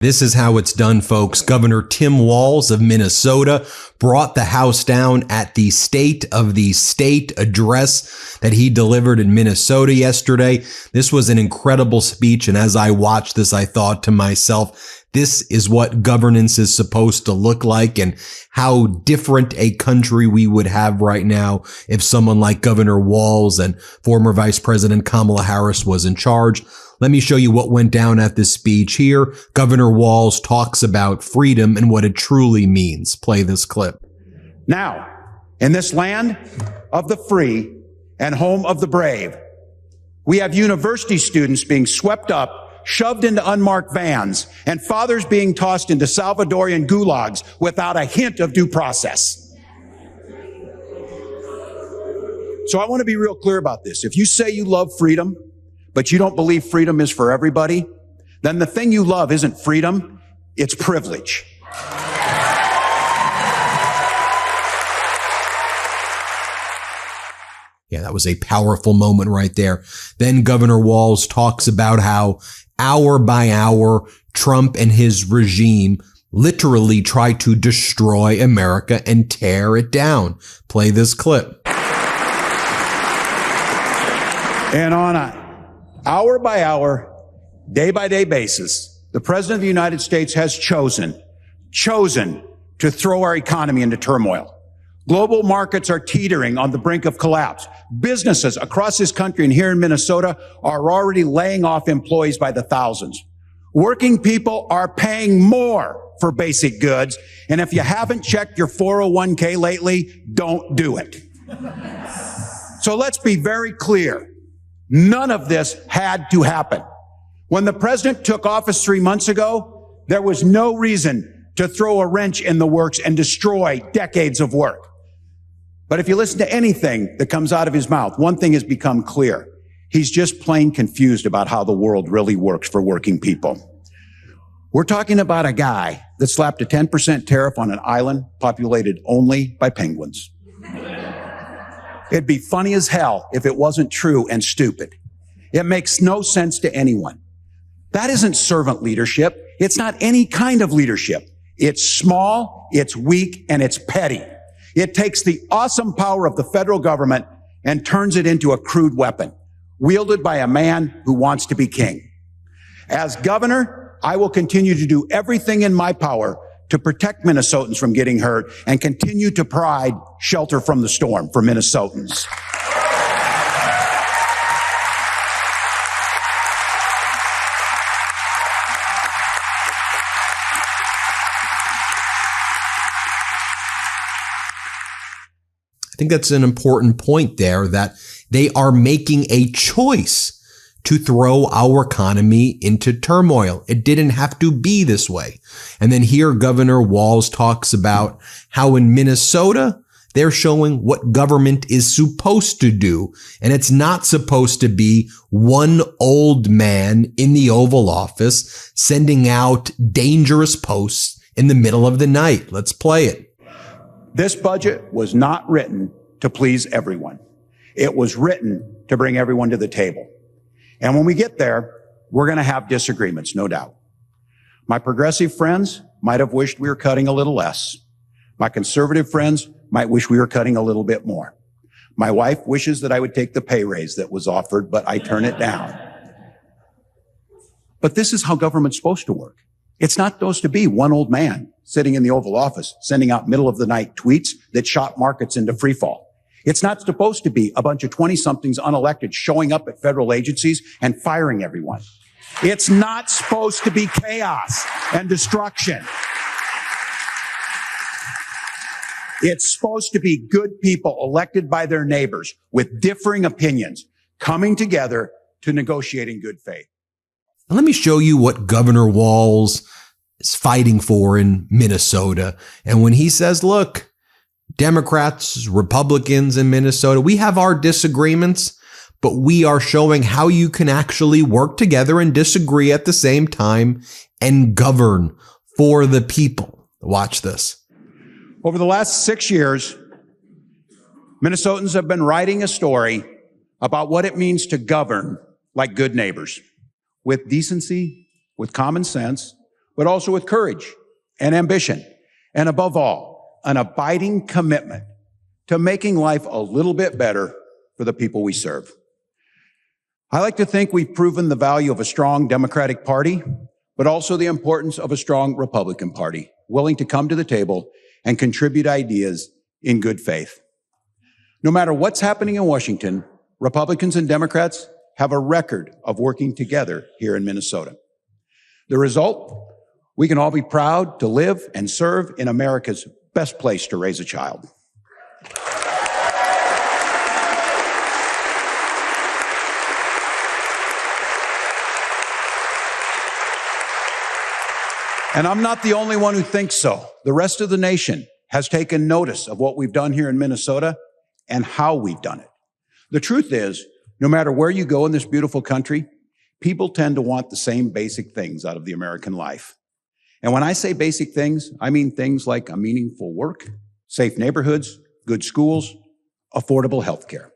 This is how it's done, folks. Governor Tim Walz of Minnesota brought the House down at the State of the State address that he delivered in Minnesota yesterday. This was an incredible speech, and as I watched this, I thought to myself, this is what governance is supposed to look like, and how different a country we would have right now if someone like Governor Walz and former Vice President Kamala Harris was in charge. Let me show you what went down at this speech here. Governor Walz talks about freedom and what it truly means. Play this clip. Now, in this land of the free and home of the brave, we have university students being swept up, shoved into unmarked vans, and fathers being tossed into Salvadorian gulags without a hint of due process. So I want to be real clear about this. If you say you love freedom, but you don't believe freedom is for everybody, then the thing you love isn't freedom, it's privilege. Yeah, that was a powerful moment right there. Then Governor Walz talks about how hour by hour, Trump and his regime literally try to destroy America and tear it down. Play this clip. And on an hour by hour, day by day basis, the President of the United States has chosen to throw our economy into turmoil. Global markets are teetering on the brink of collapse. Businesses across this country and here in Minnesota are already laying off employees by the thousands. Working people are paying more for basic goods. And if you haven't checked your 401k lately, don't do it. So let's be very clear. None of this had to happen. When the president took office 3 months ago, there was no reason to throw a wrench in the works and destroy decades of work. But if you listen to anything that comes out of his mouth, one thing has become clear. He's just plain confused about how the world really works for working people. We're talking about a guy that slapped a 10% tariff on an island populated only by penguins. It'd be funny as hell if it wasn't true and stupid. It makes no sense to anyone. That isn't servant leadership. It's not any kind of leadership. It's small, it's weak, and it's petty. It takes the awesome power of the federal government and turns it into a crude weapon, wielded by a man who wants to be king. As governor, I will continue to do everything in my power to protect Minnesotans from getting hurt and continue to provide shelter from the storm for Minnesotans. I think that's an important point there, that they are making a choice to throw our economy into turmoil. It didn't have to be this way. And then here Governor Walz talks about how in Minnesota, they're showing what government is supposed to do. And it's not supposed to be one old man in the Oval Office sending out dangerous posts in the middle of the night. Let's play it. This budget was not written to please everyone. It was written to bring everyone to the table. And when we get there, we're going to have disagreements, no doubt. My progressive friends might have wished we were cutting a little less. My conservative friends might wish we were cutting a little bit more. My wife wishes that I would take the pay raise that was offered, but I turn it down. But this is how government's supposed to work. It's not supposed to be one old man sitting in the Oval Office sending out middle of the night tweets that shot markets into free fall. It's not supposed to be a bunch of 20-somethings unelected showing up at federal agencies and firing everyone. It's not supposed to be chaos and destruction. It's supposed to be good people elected by their neighbors with differing opinions coming together to negotiate in good faith. Let me show you what Governor Walz is fighting for in Minnesota. And when he says, look, Democrats, Republicans in Minnesota, we have our disagreements, but we are showing how you can actually work together and disagree at the same time and govern for the people. Watch this. Over the last 6 years, Minnesotans have been writing a story about what it means to govern like good neighbors, with decency, with common sense, but also with courage and ambition, and above all, an abiding commitment to making life a little bit better for the people we serve. I like to think we've proven the value of a strong Democratic Party, but also the importance of a strong Republican Party, willing to come to the table and contribute ideas in good faith. No matter what's happening in Washington, Republicans and Democrats have a record of working together here in Minnesota. The result? We can all be proud to live and serve in America's best place to raise a child. And I'm not the only one who thinks so. The rest of the nation has taken notice of what we've done here in Minnesota and how we've done it. The truth is, no matter where you go in this beautiful country, people tend to want the same basic things out of the American life. And when I say basic things, I mean things like a meaningful work, safe neighborhoods, good schools, affordable health care.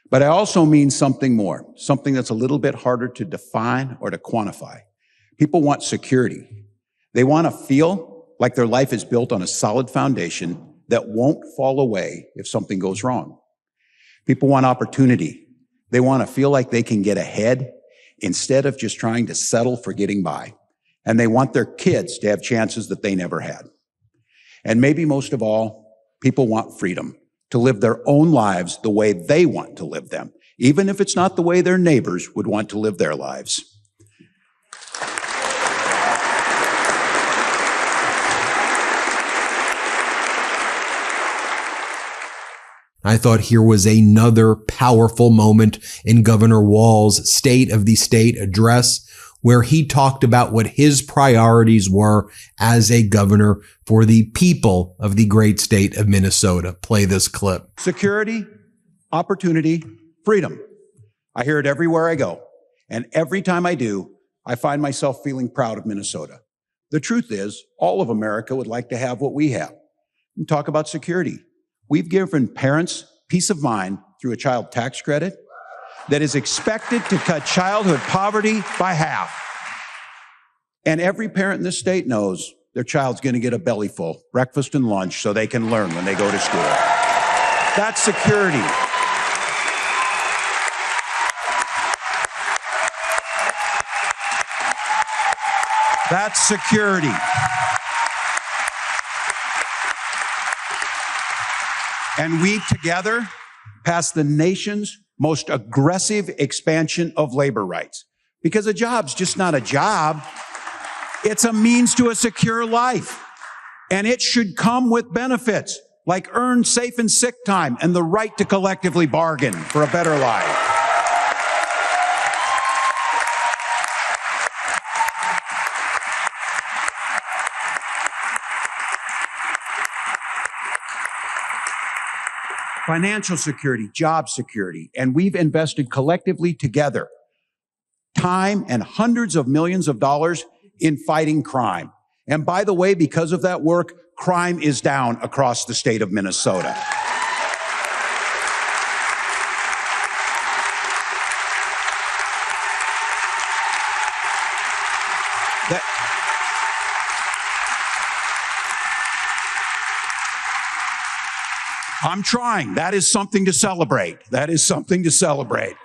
But I also mean something more, something that's a little bit harder to define or to quantify. People want security. They want to feel like their life is built on a solid foundation that won't fall away if something goes wrong. People want opportunity. They want to feel like they can get ahead instead of just trying to settle for getting by. And they want their kids to have chances that they never had. And maybe most of all, people want freedom to live their own lives the way they want to live them, even if it's not the way their neighbors would want to live their lives. I thought here was another powerful moment in Governor Walz's State of the State address, where he talked about what his priorities were as a governor for the people of the great state of Minnesota. Play this clip. Security, opportunity, freedom. I hear it everywhere I go. And every time I do, I find myself feeling proud of Minnesota. The truth is, all of America would like to have what we have. And talk about security. We've given parents peace of mind through a child tax credit that is expected to cut childhood poverty by half. And every parent in this state knows their child's going to get a belly full, breakfast and lunch, so they can learn when they go to school. That's security. That's security. And we together passed the nation's most aggressive expansion of labor rights. Because a job's just not a job. It's a means to a secure life. And it should come with benefits like earned safe and sick time and the right to collectively bargain for a better life. Financial security, job security, and we've invested collectively together time and hundreds of millions of dollars in fighting crime. And by the way, because of that work, crime is down across the state of Minnesota. I'm trying. That is something to celebrate. That is something to celebrate.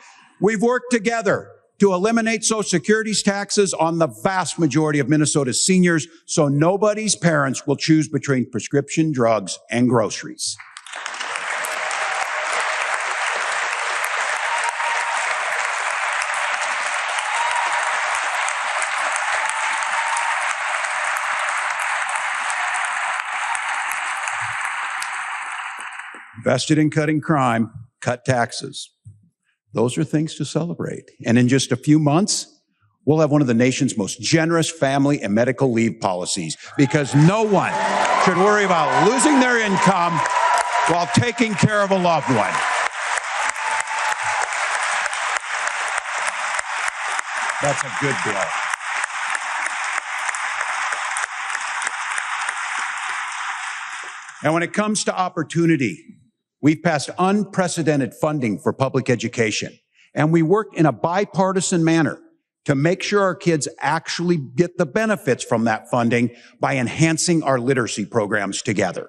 We've worked together to eliminate Social Security's taxes on the vast majority of Minnesota's seniors, so nobody's parents will choose between prescription drugs and groceries. Invested in cutting crime, cut taxes. Those are things to celebrate. And in just a few months, we'll have one of the nation's most generous family and medical leave policies, because no one should worry about losing their income while taking care of a loved one. That's a good bill. And when it comes to opportunity, we've passed unprecedented funding for public education, and we work in a bipartisan manner to make sure our kids actually get the benefits from that funding by enhancing our literacy programs together.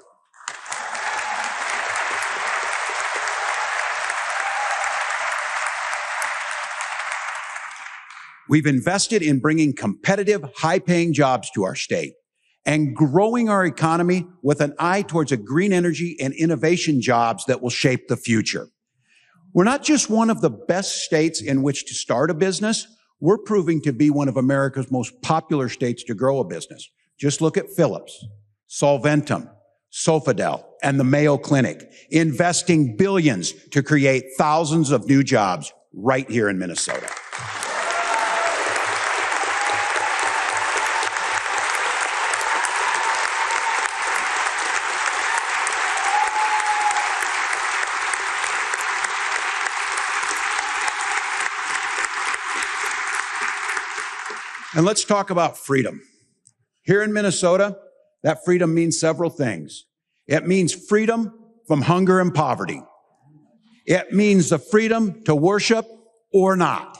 We've invested in bringing competitive, high-paying jobs to our state and growing our economy with an eye towards a green energy and innovation jobs that will shape the future. We're not just one of the best states in which to start a business, we're proving to be one of America's most popular states to grow a business. Just look at Philips, Solventum, Sofidel, and the Mayo Clinic, investing billions to create thousands of new jobs right here in Minnesota. And let's talk about freedom. Here in Minnesota, that freedom means several things. It means freedom from hunger and poverty. It means the freedom to worship or not.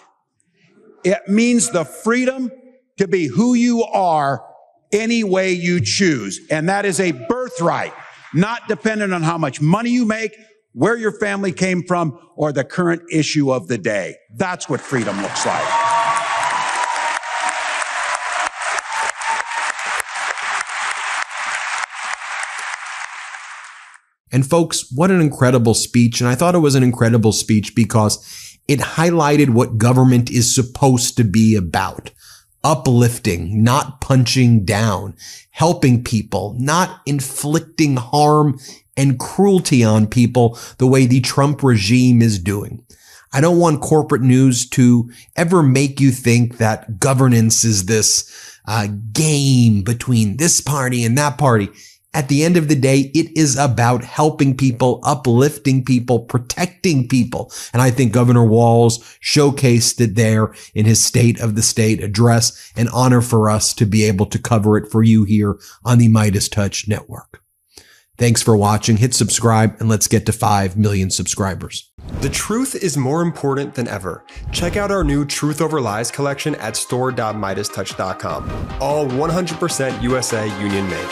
It means the freedom to be who you are any way you choose. And that is a birthright, not dependent on how much money you make, where your family came from, or the current issue of the day. That's what freedom looks like. And folks, what an incredible speech. And I thought it was an incredible speech because it highlighted what government is supposed to be about. Uplifting, not punching down, helping people, not inflicting harm and cruelty on people the way the Trump regime is doing. I don't want corporate news to ever make you think that governance is this game between this party and that party. At the end of the day, it is about helping people, uplifting people, protecting people. And I think Governor Walz showcased it there in his State of the State address. An honor for us to be able to cover it for you here on the MeidasTouch Network. Thanks for watching. Hit subscribe and let's get to 5 million subscribers. The truth is more important than ever. Check out our new Truth Over Lies collection at store.meidastouch.com. All 100% USA union made.